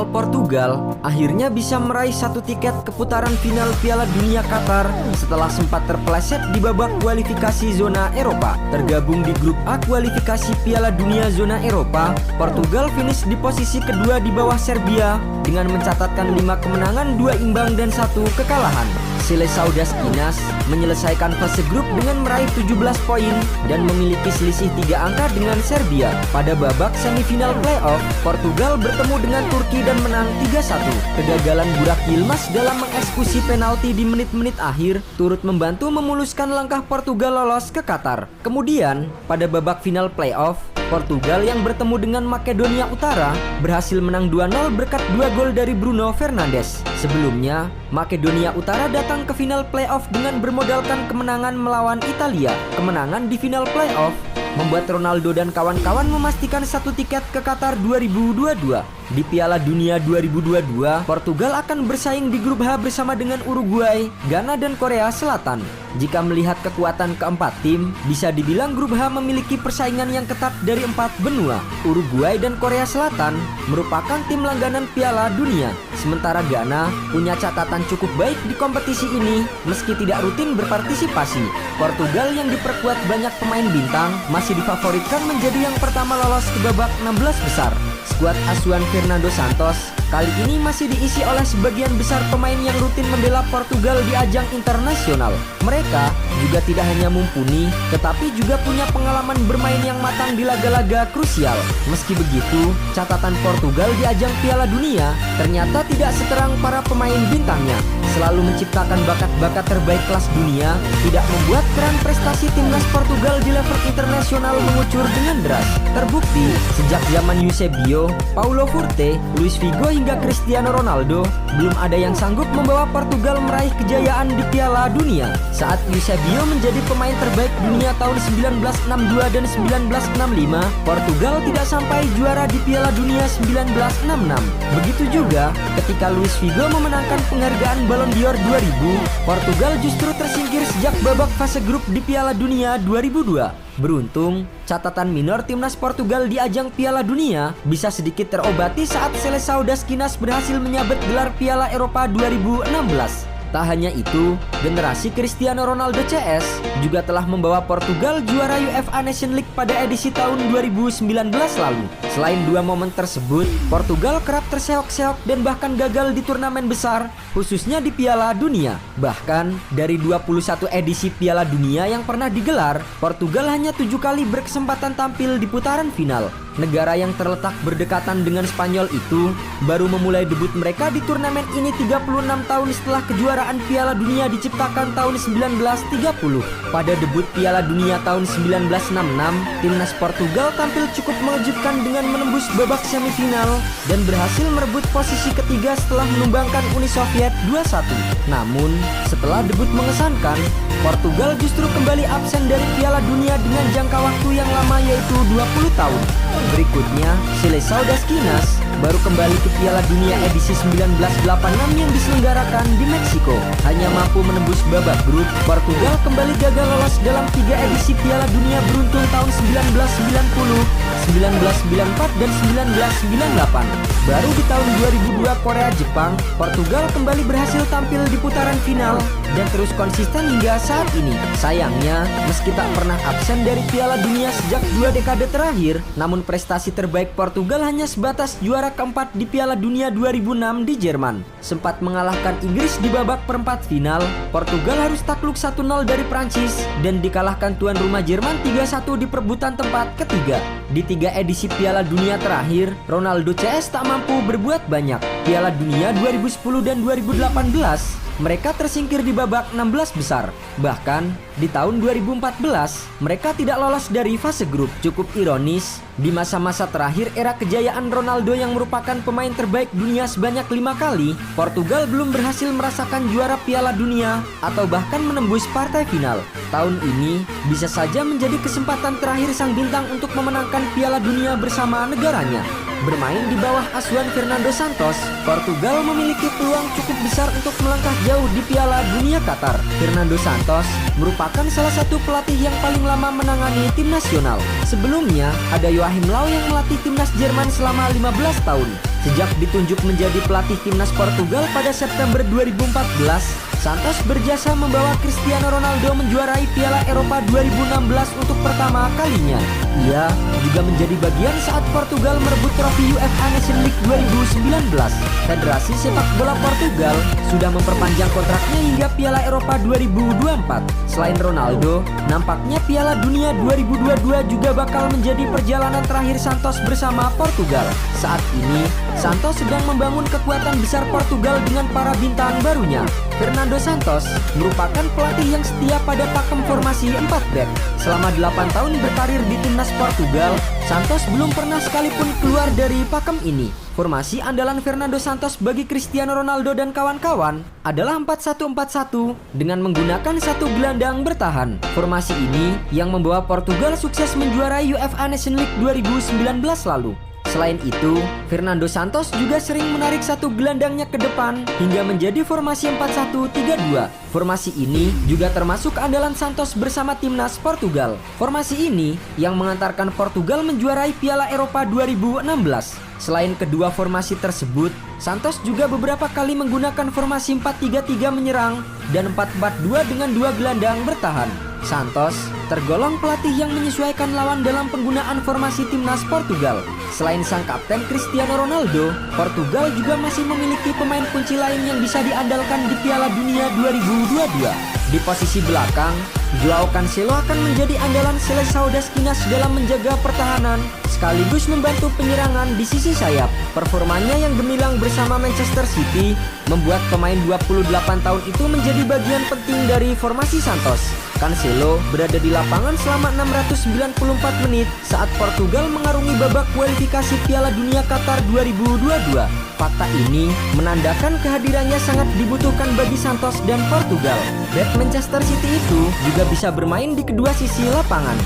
nasional Portugal akhirnya bisa meraih satu tiket ke putaran final Piala Dunia Qatar setelah sempat terpeleset di babak kualifikasi zona Eropa. Tergabung di grup A kualifikasi Piala Dunia zona Eropa, Portugal finish di posisi kedua di bawah Serbia dengan mencatatkan 5 kemenangan, 2 imbang dan 1 kekalahan. Seleção das Quinas menyelesaikan fase grup dengan meraih 17 poin dan memiliki selisih 3 angka dengan Serbia. Pada babak semifinal playoff, Portugal bertemu dengan Turki dan menang 3-1. Kegagalan Burak Yilmaz dalam mengeksekusi penalti di menit-menit akhir turut membantu memuluskan langkah Portugal lolos ke Qatar. Kemudian, pada babak final playoff, Portugal yang bertemu dengan Makedonia Utara berhasil menang 2-0 berkat 2 gol dari Bruno Fernandes. Sebelumnya, Makedonia Utara datang ke final playoff dengan bermodalkan kemenangan melawan Italia. Kemenangan di final playoff membuat Ronaldo dan kawan-kawan memastikan satu tiket ke Qatar 2022. Di Piala Dunia 2022, Portugal akan bersaing di grup H bersama dengan Uruguay, Ghana dan Korea Selatan. Jika melihat kekuatan keempat tim, bisa dibilang grup H memiliki persaingan yang ketat dari 4 benua. Uruguay dan Korea Selatan merupakan tim langganan Piala Dunia. Sementara Ghana punya catatan cukup baik di kompetisi ini meski tidak rutin berpartisipasi. Portugal yang diperkuat banyak pemain bintang masih difavoritkan menjadi yang pertama lolos ke babak 16 besar. Skuad asuhan Fernando Santos kali ini masih diisi oleh sebagian besar pemain yang rutin membela Portugal di ajang internasional. Mereka juga tidak hanya mumpuni, tetapi juga punya pengalaman bermain yang matang di laga-laga krusial. Meski begitu, catatan Portugal di ajang Piala Dunia ternyata tidak seterang para pemain bintangnya. Selalu menciptakan bakat-bakat terbaik kelas dunia, tidak membuat tren prestasi timnas Portugal di level internasional mengucur dengan deras. Terbukti, sejak zaman Eusebio, Paulo Forte, Luis Figo hingga Cristiano Ronaldo, belum ada yang sanggup membawa Portugal meraih kejayaan di Piala Dunia. Saat Eusebio menjadi pemain terbaik dunia tahun 1962 dan 1965, Portugal tidak sampai juara di Piala Dunia 1966. Begitu juga ketika Luis Figo memenangkan penghargaan Ballon d'Or 2000, Portugal justru tersingkir sejak babak fase grup di Piala Dunia 2002. Beruntung, catatan minor timnas Portugal di ajang Piala Dunia bisa sedikit terobati saat Seleção das Quinas berhasil menyabet gelar Piala Eropa 2016. Tak hanya itu, generasi Cristiano Ronaldo CS juga telah membawa Portugal juara UEFA Nation League pada edisi tahun 2019 lalu. Selain dua momen tersebut, Portugal kerap terseok-seok dan bahkan gagal di turnamen besar, khususnya di Piala Dunia. Bahkan, dari 21 edisi Piala Dunia yang pernah digelar, Portugal hanya 7 kali berkesempatan tampil di putaran final. Negara yang terletak berdekatan dengan Spanyol itu baru memulai debut mereka di turnamen ini 36 tahun setelah kejuaraan Piala Dunia diciptakan tahun 1930. Pada debut Piala Dunia tahun 1966, timnas Portugal tampil cukup mengejutkan dengan menembus babak semifinal dan berhasil merebut posisi ketiga setelah menumbangkan Uni Soviet 2-1. Namun, setelah debut mengesankan, Portugal justru kembali absen dari Piala Dunia dengan jangka waktu yang lama yaitu 20 tahun. Berikutnya, Seleção das Quinas baru kembali ke Piala Dunia edisi 1986 yang diselenggarakan di Meksiko. Hanya mampu menembus babak grup, Portugal kembali gagal lolos dalam 3 edisi Piala Dunia beruntun tahun 1990, 1994, dan 1998. Baru di tahun 2002 Korea-Jepang, Portugal kembali berhasil tampil di putaran final dan terus konsisten hingga saat ini. Sayangnya, meski tak pernah absen dari Piala Dunia sejak 2 dekade terakhir, namun prestasi terbaik Portugal hanya sebatas juara keempat di Piala Dunia 2006 di Jerman. Sempat mengalahkan Inggris di babak perempat final, Portugal harus takluk 1-0 dari Prancis dan dikalahkan tuan rumah Jerman 3-1 di perebutan tempat ketiga. Di 3 edisi Piala Dunia terakhir, Ronaldo CS tak mampu berbuat banyak. Piala Dunia 2010 dan 2018, mereka tersingkir di babak 16 besar. Bahkan, di tahun 2014, mereka tidak lolos dari fase grup. Cukup ironis, di masa-masa terakhir era kejayaan Ronaldo yang merupakan pemain terbaik dunia sebanyak 5 kali, Portugal belum berhasil merasakan juara Piala Dunia atau bahkan menembus partai final. Tahun ini bisa saja menjadi kesempatan terakhir sang bintang untuk memenangkan Piala Dunia bersama negaranya. Bermain di bawah asuhan Fernando Santos, Portugal memiliki peluang cukup besar untuk melangkah jauh di Piala Dunia Qatar. Fernando Santos merupakan salah satu pelatih yang paling lama menangani tim nasional. Sebelumnya, ada Joachim Löw yang melatih timnas Jerman selama 15 tahun. Sejak ditunjuk menjadi pelatih timnas Portugal pada September 2014, Santos berjasa membawa Cristiano Ronaldo menjuarai Piala Eropa 2016 untuk pertama kalinya. Ia juga menjadi bagian saat Portugal merebut trofi UEFA Nations League 2019. Federasi Sepak Bola Portugal sudah memperpanjang kontraknya hingga Piala Eropa 2024. Selain Ronaldo, nampaknya Piala Dunia 2022 juga bakal menjadi perjalanan terakhir Santos bersama Portugal. Saat ini, Santos sedang membangun kekuatan besar Portugal dengan para bintang barunya. Fernando Santos merupakan pelatih yang setia pada pakem formasi 4 back. Selama 8 tahun berkarir di timnas Portugal, Santos belum pernah sekalipun keluar dari pakem ini. Formasi andalan Fernando Santos bagi Cristiano Ronaldo dan kawan-kawan adalah 4-1-4-1 dengan menggunakan satu gelandang bertahan. Formasi ini yang membawa Portugal sukses menjuarai UEFA Nations League 2019 lalu. Selain itu, Fernando Santos juga sering menarik satu gelandangnya ke depan hingga menjadi formasi 4-1-3-2. Formasi ini juga termasuk andalan Santos bersama timnas Portugal. Formasi ini yang mengantarkan Portugal menjuarai Piala Eropa 2016. Selain kedua formasi tersebut, Santos juga beberapa kali menggunakan formasi 4-3-3 menyerang dan 4-4-2 dengan dua gelandang bertahan. Santos tergolong pelatih yang menyesuaikan lawan dalam penggunaan formasi timnas Portugal. Selain sang kapten Cristiano Ronaldo, Portugal juga masih memiliki pemain kunci lain yang bisa diandalkan di Piala Dunia 2022. Di posisi belakang, Joao Cancelo akan menjadi andalan Seleção das Quinas dalam menjaga pertahanan sekaligus membantu penyerangan di sisi sayap. Performanya yang gemilang bersama Manchester City membuat pemain 28 tahun itu menjadi bagian penting dari formasi Santos. Cancelo berada di lapangan selama 694 menit saat Portugal mengarungi babak kualifikasi Piala Dunia Qatar 2022. Fakta ini menandakan kehadirannya sangat dibutuhkan bagi Santos dan Portugal. Bek Manchester City itu juga bisa bermain di kedua sisi lapangan.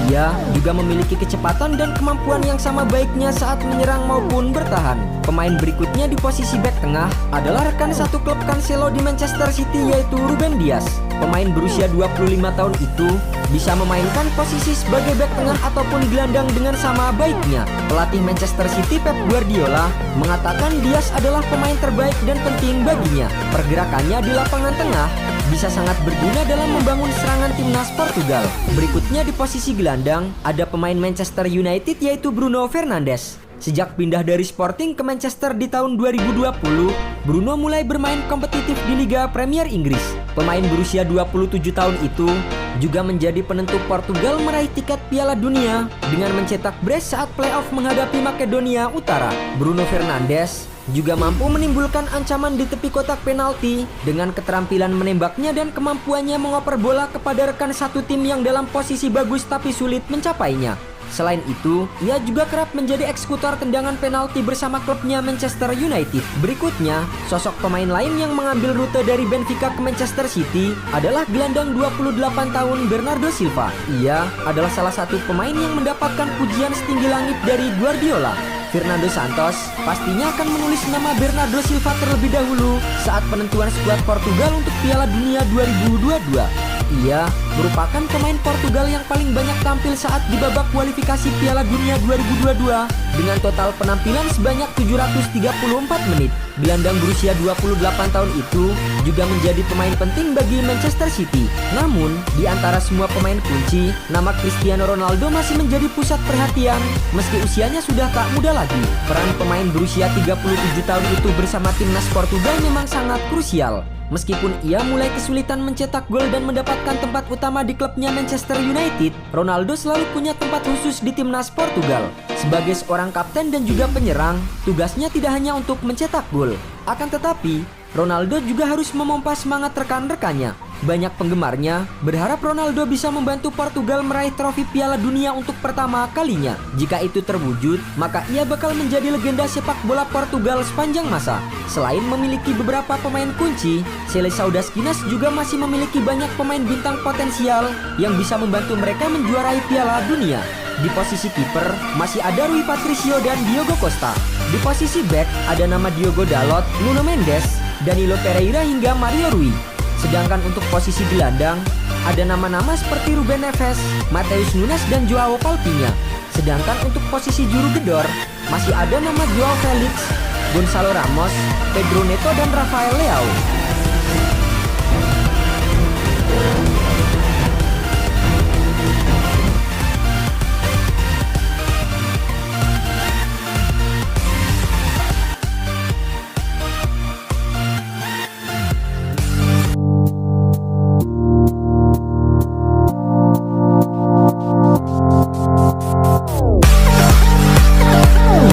Ia juga memiliki kecepatan dan kemampuan yang sama baiknya saat menyerang maupun bertahan. Pemain berikutnya di posisi bek tengah adalah rekan satu klub Cancelo di Manchester City, yaitu Ruben Dias. Pemain berusia 25 tahun itu bisa memainkan posisi sebagai bek tengah ataupun gelandang dengan sama baiknya. Pelatih Manchester City Pep Guardiola mengatakan Dias adalah pemain terbaik dan penting baginya. Pergerakannya di lapangan tengah bisa sangat berguna dalam membangun serangan timnas Portugal. Berikutnya di posisi gelandang ada pemain Manchester United, yaitu Bruno Fernandes. Sejak pindah dari Sporting ke Manchester di tahun 2020, Bruno mulai bermain kompetitif di Liga Premier Inggris. Pemain berusia 27 tahun itu juga menjadi penentu Portugal meraih tiket Piala Dunia dengan mencetak brace saat playoff menghadapi Makedonia Utara. Bruno Fernandes juga mampu menimbulkan ancaman di tepi kotak penalti dengan keterampilan menembaknya dan kemampuannya mengoper bola kepada rekan satu tim yang dalam posisi bagus tapi sulit mencapainya. Selain itu, ia juga kerap menjadi eksekutor tendangan penalti bersama klubnya Manchester United. Berikutnya, sosok pemain lain yang mengambil rute dari Benfica ke Manchester City adalah gelandang 28 tahun Bernardo Silva. Ia adalah salah satu pemain yang mendapatkan pujian setinggi langit dari Guardiola. Fernando Santos pastinya akan menulis nama Bernardo Silva terlebih dahulu saat penentuan skuad Portugal untuk Piala Dunia 2022. Ia merupakan pemain Portugal yang paling banyak tampil saat di babak kualifikasi Piala Dunia 2022 dengan total penampilan sebanyak 734 menit. Gelandang berusia 28 tahun itu juga menjadi pemain penting bagi Manchester City. Namun, di antara semua pemain kunci, nama Cristiano Ronaldo masih menjadi pusat perhatian meski usianya sudah tak muda lagi. Peran pemain berusia 37 tahun itu bersama timnas Portugal memang sangat krusial. Meskipun ia mulai kesulitan mencetak gol dan mendapatkan tempat utama di klubnya Manchester United, Ronaldo selalu punya tempat khusus di timnas Portugal. Sebagai seorang kapten dan juga penyerang, tugasnya tidak hanya untuk mencetak gol. Akan tetapi, Ronaldo juga harus memompa semangat rekan-rekannya. Banyak penggemarnya berharap Ronaldo bisa membantu Portugal meraih trofi Piala Dunia untuk pertama kalinya. Jika itu terwujud, maka ia bakal menjadi legenda sepak bola Portugal sepanjang masa. Selain memiliki beberapa pemain kunci, Seleção das Quinas juga masih memiliki banyak pemain bintang potensial yang bisa membantu mereka menjuarai Piala Dunia. Di posisi kiper masih ada Rui Patricio dan Diogo Costa. Di posisi back ada nama Diogo Dalot, Nuno Mendes, Danilo Pereira hingga Mario Rui. Sedangkan untuk posisi gelandang, ada nama-nama seperti Ruben Neves, Matheus Nunes dan Joao Palhinha. Sedangkan untuk posisi juru gedor, masih ada nama Joao Felix, Gonzalo Ramos, Pedro Neto dan Rafael Leao.